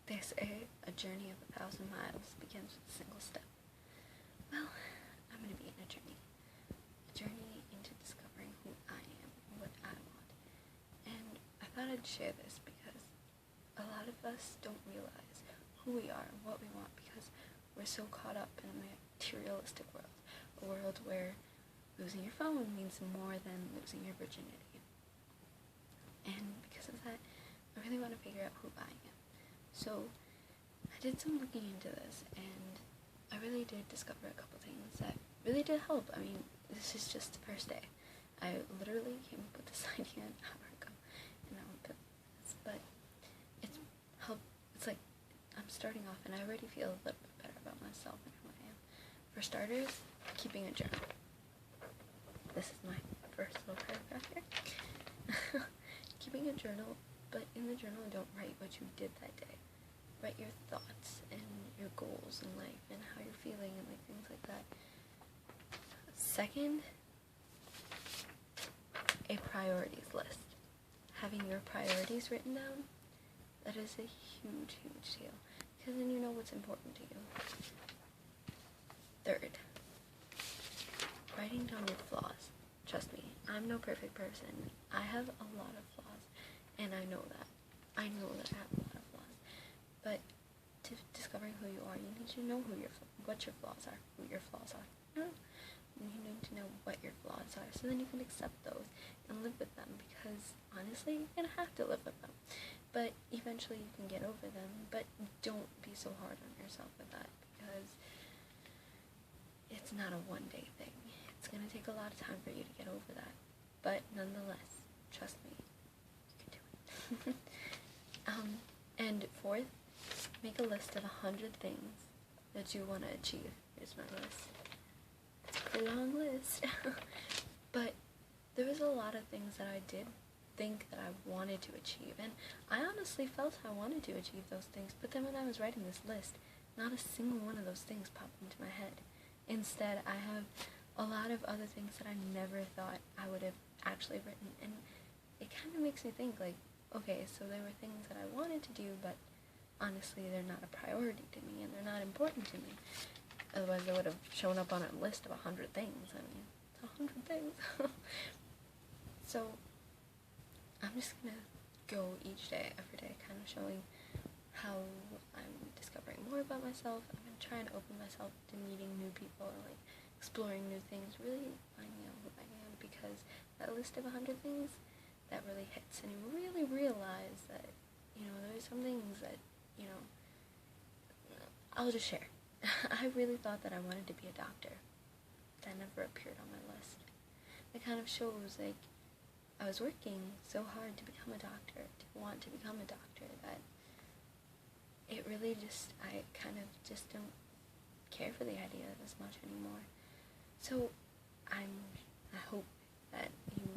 They say a journey of 1,000 miles begins with a single step. Well, I'm going to be in a journey into discovering who I am and what I want. And I thought I'd share this because a lot of us don't realize who we are and what we want because we're so caught up in a materialistic world, a world where losing your phone means more than losing your virginity. And because of that, I really want to figure out who I am. So I did some looking into this, and I really did discover a couple things that really did help. I mean, this is just the first day. I literally came up with this idea an hour ago, and now I'm building this. But it's helped. It's like I'm starting off, and I already feel a little bit better about myself and who I am. For starters, keeping a journal. This is my first little paragraph here. Keeping a journal, but in the journal, don't write what you did that day. Write your thoughts and your goals in life and how you're feeling and like things like that. Second, a priorities list. Having your priorities written down, that is a huge, huge deal because then you know what's important to you. Third, writing down your flaws. Trust me, I'm no perfect person. I have a lot of flaws, and I know that. I know that I have a lot of flaws. But to discovering who you are, you need to know what your flaws are, who your flaws are. No, you need to know what your flaws are, so then you can accept those and live with them. Because honestly, you're gonna have to live with them. But eventually, you can get over them. But don't be so hard on yourself with that, because it's not a one-day thing. It's going to take a lot of time for you to get over that. But nonetheless, trust me, you can do it. And fourth, make a list of 100 things that you want to achieve. Here's my list. It's a pretty long list. But there was a lot of things that I did think that I wanted to achieve. And I honestly felt I wanted to achieve those things. But then when I was writing this list, not a single one of those things popped into my head. Instead, I have a lot of other things that I never thought I would have actually written, and it kind of makes me think, like, okay, so there were things that I wanted to do, but honestly, they're not a priority to me, and they're not important to me. Otherwise, they would have shown up on a list of 100 things. I mean, it's 100 things. So, I'm just gonna go each day, every day, kind of showing how I'm discovering more about myself. I'm gonna try and open myself to meeting new people and, like, exploring new things, really finding out who I am, because that list of 100 things, that really hits, and you really realize that, there's some things that, I'll just share. I really thought that I wanted to be a doctor. That never appeared on my list. It kind of shows, like, I was working so hard to become a doctor, to want to become a doctor, that it really just, I kind of just don't care for the idea as much anymore. So, I hope that you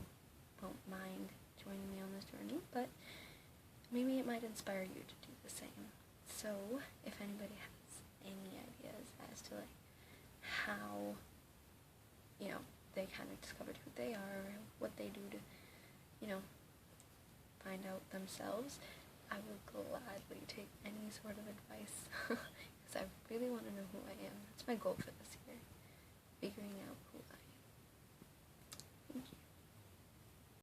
won't mind joining me on this journey, but maybe it might inspire you to do the same. So, if anybody has any ideas as to, like, how, they kind of discovered who they are, or what they do to, find out themselves, I will gladly take any sort of advice, because I really want to know who I am. That's my goal for this year. Figuring out